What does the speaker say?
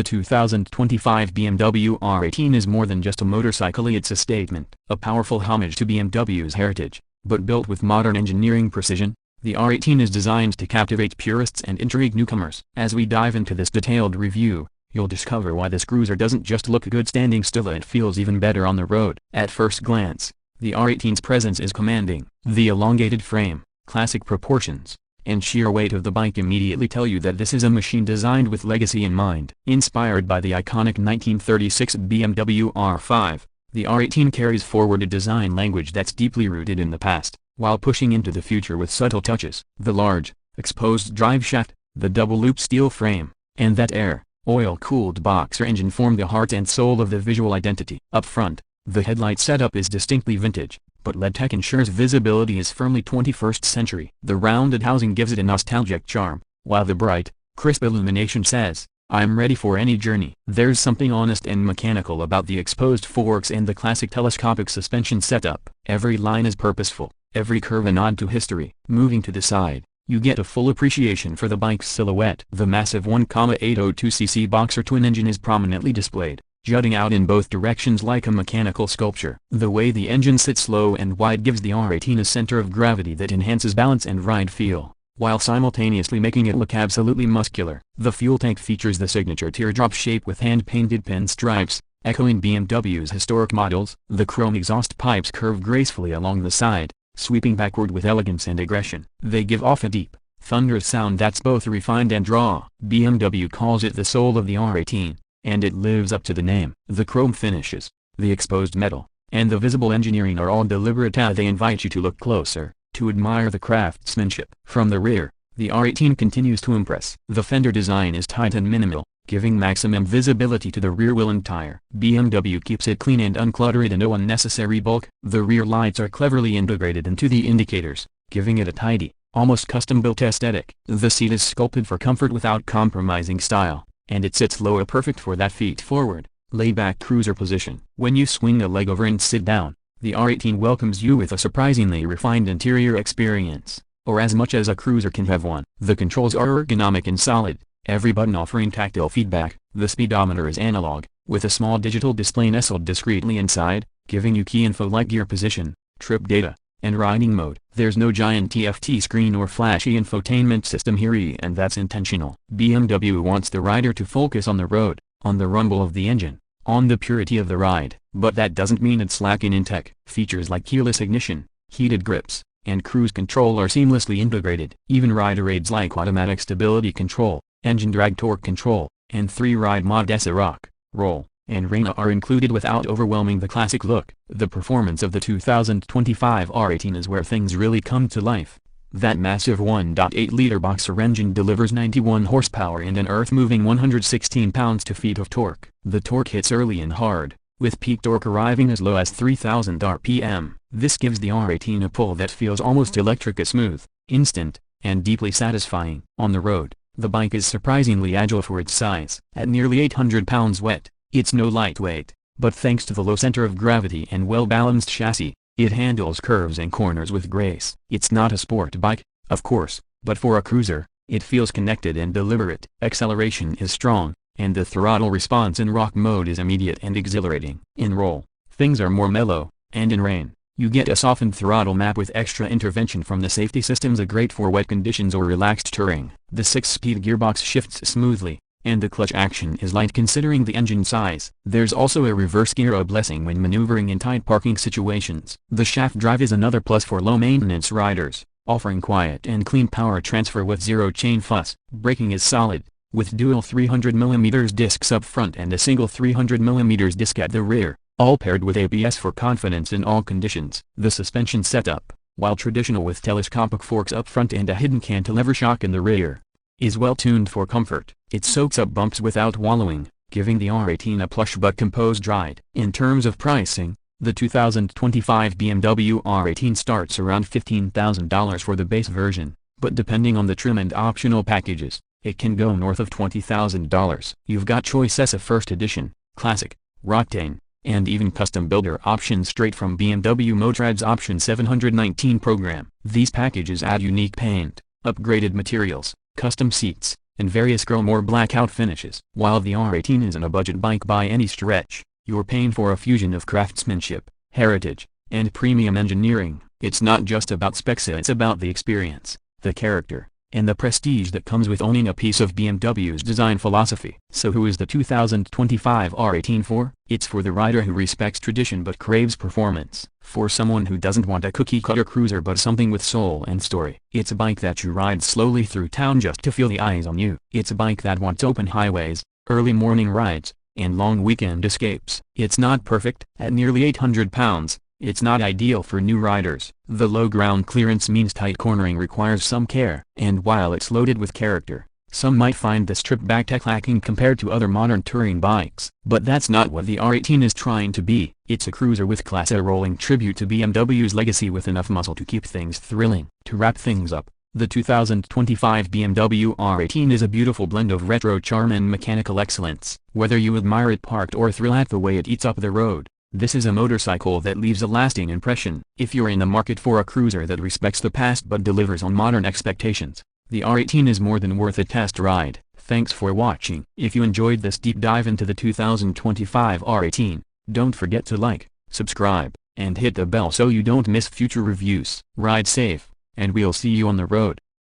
The 2025 BMW R18 is more than just a motorcycle, it's a statement, a powerful homage to BMW's heritage. But built with modern engineering precision, the R18 is designed to captivate purists and intrigue newcomers. As we dive into this detailed review, you'll discover why this cruiser doesn't just look good standing still, it feels even better on the road. At first glance, the R18's presence is commanding. The elongated frame, classic proportions, and sheer weight of the bike immediately tell you that this is a machine designed with legacy in mind. Inspired by the iconic 1936 BMW R5, the R18 carries forward a design language that's deeply rooted in the past, while pushing into the future with subtle touches. The large, exposed drive shaft, the double-loop steel frame, and that oil-cooled boxer engine form the heart and soul of the visual identity. Up front, the headlight setup is distinctly vintage, but LED tech ensures visibility is firmly 21st century. The rounded housing gives it a nostalgic charm, while the bright, crisp illumination says, "I'm ready for any journey." There's something honest and mechanical about the exposed forks and the classic telescopic suspension setup. Every line is purposeful, every curve a nod to history. Moving to the side, you get a full appreciation for the bike's silhouette. The massive 1.802cc boxer twin engine is prominently displayed, jutting out in both directions like a mechanical sculpture. The way the engine sits low and wide gives the R18 a center of gravity that enhances balance and ride feel, while simultaneously making it look absolutely muscular. The fuel tank features the signature teardrop shape with hand-painted pinstripes, echoing BMW's historic models. The chrome exhaust pipes curve gracefully along the side, sweeping backward with elegance and aggression. They give off a deep, thunderous sound that's both refined and raw. BMW calls it the soul of the R18. And it lives up to the name. The chrome finishes, the exposed metal, and the visible engineering are all deliberate. They invite you to look closer, to admire the craftsmanship. From the rear, the R18 continues to impress. The fender design is tight and minimal, giving maximum visibility to the rear wheel and tire. BMW keeps it clean and uncluttered and no unnecessary bulk. The rear lights are cleverly integrated into the indicators, giving it a tidy, almost custom-built aesthetic. The seat is sculpted for comfort without compromising style, and it sits low, perfect for that feet-forward, laid-back cruiser position. When you swing a leg over and sit down, the R18 welcomes you with a surprisingly refined interior experience, or as much as a cruiser can have one. The controls are ergonomic and solid, every button offering tactile feedback. The speedometer is analog, with a small digital display nestled discreetly inside, giving you key info like gear position, trip data, and riding mode. There's no giant TFT screen or flashy infotainment system here, and that's intentional. BMW wants the rider to focus on the road, on the rumble of the engine, on the purity of the ride. But that doesn't mean it's lacking in tech. Features like keyless ignition, heated grips, and cruise control are seamlessly integrated. Even rider aids like automatic stability control, engine drag torque control, and 3-ride modes rock, roll, and rain are included without overwhelming the classic look. The performance of the 2025 R18 is where things really come to life. That massive 1.8-liter boxer engine delivers 91 horsepower and an earth-moving 116 pounds-to-feet of torque. The torque hits early and hard, with peak torque arriving as low as 3,000 RPM. This gives the R18 a pull that feels almost electric, smooth, instant, and deeply satisfying. On the road, the bike is surprisingly agile for its size. At nearly 800 pounds wet, it's no lightweight, but thanks to the low center of gravity and well-balanced chassis, it handles curves and corners with grace. It's not a sport bike, of course, but for a cruiser, it feels connected and deliberate. Acceleration is strong, and the throttle response in rock mode is immediate and exhilarating. In roll, things are more mellow, and in rain, you get a softened throttle map with extra intervention from the safety systems, great for wet conditions or relaxed touring. The 6-speed gearbox shifts smoothly, and the clutch action is light considering the engine size. There's also a reverse gear, a blessing when maneuvering in tight parking situations. The shaft drive is another plus for low-maintenance riders, offering quiet and clean power transfer with zero chain fuss. Braking is solid, with dual 300mm discs up front and a single 300mm disc at the rear, all paired with ABS for confidence in all conditions. The suspension setup, while traditional with telescopic forks up front and a hidden cantilever shock in the rear, is well tuned for comfort. It soaks up bumps without wallowing, giving the R18 a plush but composed ride. In terms of pricing, the 2025 BMW R18 starts around $15,000 for the base version, but depending on the trim and optional packages, it can go north of $20,000. You've got choices of first edition, classic, Rocktain, and even custom builder options straight from BMW Motorrad's Option 719 program. These packages add unique paint, upgraded materials, custom seats, and various chrome or blackout finishes. While the R18 isn't a budget bike by any stretch, you're paying for a fusion of craftsmanship, heritage, and premium engineering. It's not just about specs, it's about the experience, the character, and the prestige that comes with owning a piece of BMW's design philosophy. So who is the 2025 R18 for? It's for the rider who respects tradition but craves performance. For someone who doesn't want a cookie-cutter cruiser but something with soul and story. It's a bike that you ride slowly through town just to feel the eyes on you. It's a bike that wants open highways, early morning rides, and long weekend escapes. It's not perfect. At nearly 800 pounds, it's not ideal for new riders. The low ground clearance means tight cornering requires some care. And while it's loaded with character, some might find the stripped-back tech lacking compared to other modern touring bikes. But that's not what the R18 is trying to be. It's a cruiser with class, a rolling tribute to BMW's legacy with enough muscle to keep things thrilling. To wrap things up, the 2025 BMW R18 is a beautiful blend of retro charm and mechanical excellence. Whether you admire it parked or thrill at the way it eats up the road, this is a motorcycle that leaves a lasting impression. If you're in the market for a cruiser that respects the past but delivers on modern expectations, the R18 is more than worth a test ride. Thanks for watching. If you enjoyed this deep dive into the 2025 R18, don't forget to like, subscribe, and hit the bell so you don't miss future reviews. Ride safe, and we'll see you on the road.